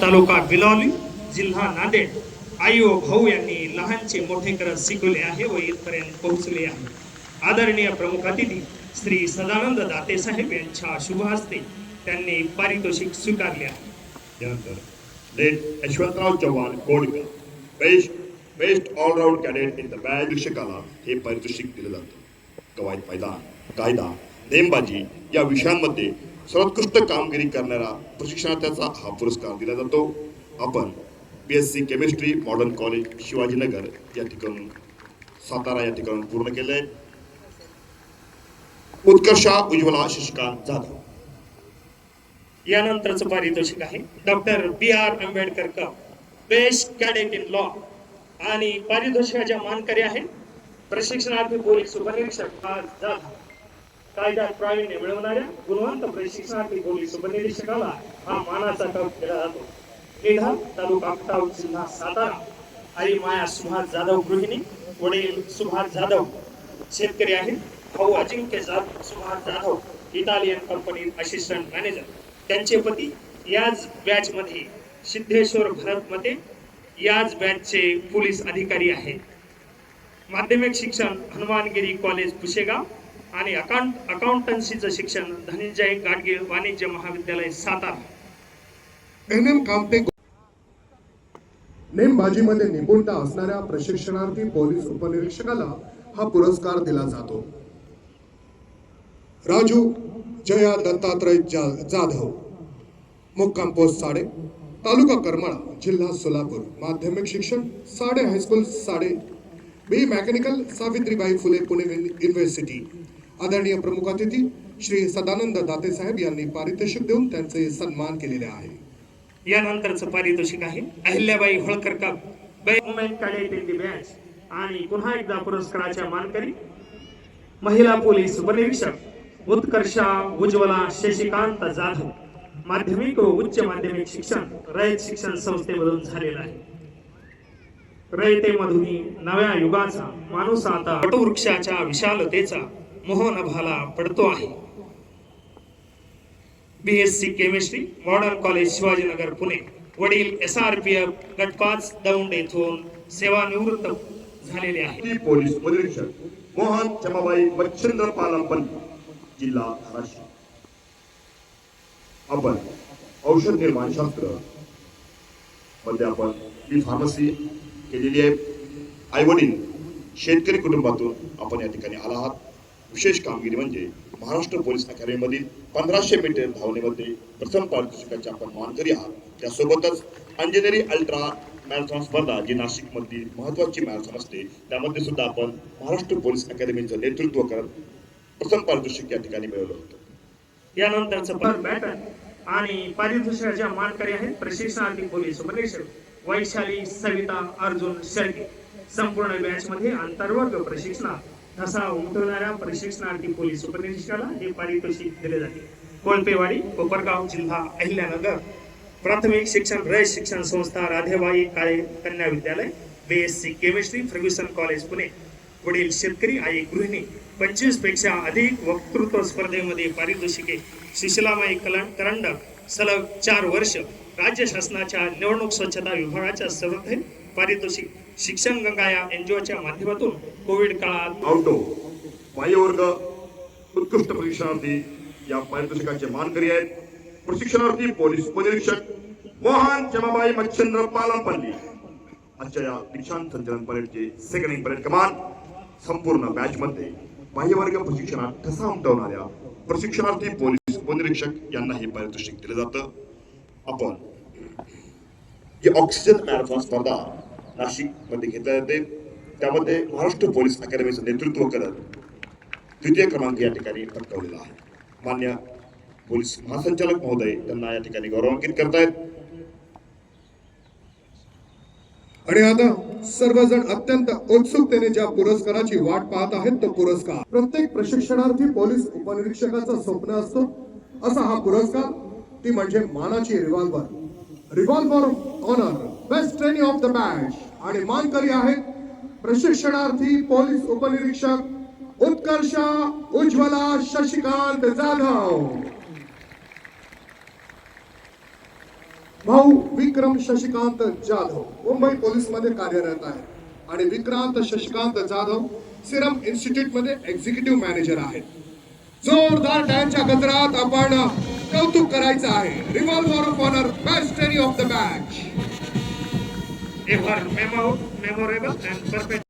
तालुका बिलोली, जिल्हा नांदेड, आई व भाऊ यांनी लहानचे मोठे करत शिकवले आहे व इथपर्यंत पोहोचले आहे. आदरणीय प्रमुख अतिथी श्री सदानंद दाते साहेब यांच्या शुभ हस्ते त्यांनी पारितोषिक स्वीकारले आहे. त्यानंतर लेट यशवंतराव चव्हाण कोडकर best allround cadet in the batch शिक्षकाला हे पारितोषिक दिलं जातं. कवायत मैदान, कायदा, नेमबाजी या विषयांमध्ये सर्वोत्कृष्ट कामगिरी करणारा प्रशिक्षणार्थ्याचा हा पुरस्कार दिला जातो. आपण BSc chemistry modern college Shivajinagar या ठिकाणून सातारा या ठिकाणून पूर्ण केलंय. उत्कर्षा उज्ज्वला शशिकांत जाधव. यानंतरचं पारितोषिक आहे doctor BR Ambedkar cup best cadet in law आणि पारितोषिकाच्या मानकरी आहेत प्रशिक्षणार्थी पोलीस उपनिरीक्षक जाधव. कायद्यात प्रावीण्य मिळवणाऱ्या गुणवंत प्रशिक्षणार्थी पोलीस उपनिरीक्षकाला हा मानाचा कप दिला जातो. निढा तालुका खटाव जिल्हा सातारा. आई माया सुभाष जाधव गृहिणी, वडील सुभाष जाधव शेतकरी आहेत. भाऊ अजिंक्य सुभाष जाधव इटालियन कंपनीत असिस्टंट मॅनेजर. त्यांचे पती याच बॅच मध्ये सिद्धेश्वर भरत मते याच बॅचचे पोलीस अधिकारी आहेत. माध्यमिक शिक्षण हनुमानगिरी कॉलेज पुशेगाव आणि अकाउंटन्सीचं शिक्षण धनंजय गाडगीळ वाणिज्य महाविद्यालय सातारा. नेमबाजीमध्ये निपुणता असणाऱ्या प्रशिक्षणार्थी पोलीस उपनिरीक्षकाला हा पुरस्कार दिला जातो. राजू जया दत्तात्रय जाधव, मुक्काम पोस्ट साडे, तालुका करमाळा, जिल्हा सोलापूर. माध्यमिक शिक्षण साडे हायस्कूल साडे, बी मेकॅनिकल सावित्रीबाई फुले पुणे युनिव्हर्सिटी. आदरणीय प्रमुख अतिथी श्री सदानंद दाते साहेब यांनी पारितोषिक देऊन त्यांचे सन्मान केलेले आहे. यानंतरचं पारितोषिक आहे Ahilyabai Holkar cup women cadet in the batch आणि पुन्हा एकदा पुरस्काराच्या मानकरी महिला पोलीस उपनिरीक्षक उत्कर्षा उज्ज्वला शशिकांत जाधव. माध्यमिक व उच्च माध्यमिक शिक्षण रयत शिक्षण संस्थेमधून झालेलं आहे. रयतेमधून नव्या युगाचा माणूस आता वटवृक्षाच्या विशालतेचा मोह नभाला पडतो आहे. BSc chemistry modern college Shivajinagar Pune. वडील SRPF गट 5 दौंड येथून सेवानिवृत्त झालेले आहेत. पोलीस उपनिरीक्षक मोहन चमाबाई मच्छिंद्र पालमपल्ली, जिल्हा धाराशिव. आपण औषध निर्माण शास्त्र मध्ये आपण फार्मसी केलेली आहे. आई वडील शेतकरी कुटुंबातून आपण या ठिकाणी आला आहात. विशेष कामगिरी म्हणजे महाराष्ट्र पोलीस अकॅडमीमधील 1500 मीटर धावणेमध्ये प्रथम पारितोषिकाचे आपण मानकरी आहात. त्यासोबतच अंजनेरी अल्ट्रा मॅरेथॉन स्पर्धा जी नाशिक मधील महत्वाची मॅरेथॉन असते त्यामध्ये सुद्धा आपण महाराष्ट्र पोलीस अकॅडमीचं नेतृत्व करत प्रथम पारितोषिक या ठिकाणी मिळवलं होतं. यानंतरचं बॅटन आणि पारितोषिकाच्या मानकरी आहेत प्रशिक्षणार्थी पोलीस उपनिरीक्षक वैशाली सविता अर्जुन शेळके. संपूर्ण बॅच मध्ये आंतरवर्ग प्रशिक्षणात ठसा उमटवणाऱ्या प्रशिक्षणार्थी पोलीस उपनिरीक्षकाला हे पारितोषिक दिले जाते. कोळपेवाडी कोपरगाव जिल्हा अहिल्यानगर. प्राथमिक शिक्षण रयत शिक्षण संस्था राधेबाई काळे कन्या विद्यालय. BSc chemistry Fergusson college Pune. वडील शेतकरी, आई गृहिणी. 25 पेक्षा अधिक वक्तृत्व स्पर्धेमध्ये पारितोषिके सुशीलामाई करंडक सलग 4 वर्ष. राज्य शासनाच्या निवडणूक स्वच्छता विभागाच्या स्पर्धेत पारितोषिक शिक्षण गंगा या NGOच्या माध्यमातून कोविड काळात आउटडोर बाह्यवर्ग उत्कृष्ट प्रशिक्षणार्थी या पारितोषिकाचे मानकरी आहेत. प्रशिक्षणार्थी पोलीस उपनिरीक्षक मोहन चमाबाई मच्छिंद्र पालमपल्ली. आजच्या या दीक्षांत संचलन परेडचे सेकंड परेड कमान. संपूर्ण बॅच मध्ये बाह्यवर्ग प्रशिक्षणात ठसा उमटवणाऱ्या प्रशिक्षणार्थी पोलीस उपनिरीक्षक यांना हे पारितोषिक दिलं जातं. आपण ही ऑक्सिजन मॅरेथॉन स्पर्धा नाशिक मध्ये घेतल्या जाते. त्यामध्ये महाराष्ट्र पोलीस अकॅडमीचं नेतृत्व करत द्वितीय क्रमांक या ठिकाणी पटकावलेला आहे. मान्य पोलीस महासंचालक महोदय त्यांना या ठिकाणी गौरवान्वित करतायत. आणि आता सर्वजण अत्यंत उत्सुकतेने ज्या पुरस्काराची वाट पाहत आहेत तो पुरस्कार प्रत्येक प्रशिक्षणार्थी पोलीस उपनिरीक्षकाचं स्वप्न असतो. असा हा पुरस्कार ती म्हणजे मानाची revolver honour best trainee of the batch. आणि मानकरी आहेत प्रशिक्षणार्थी पोलीस उपनिरीक्षक उत्कर्षा उज्ज्वला शशिकांत जाधव. भाऊ विक्रम शशिकांत जाधव मुंबई पोलीस मध्ये कार्यरत आहे आणि विक्रांत शशिकांत जाधव सिरम इन्स्टिट्यूट मध्ये एक्झिक्युटिव्ह मॅनेजर आहेत. जोरदार टाळ्यांच्या गजरात आपण कौतुक करायचं आहे. Revolver of honour best of the match. Ever memorable and perfect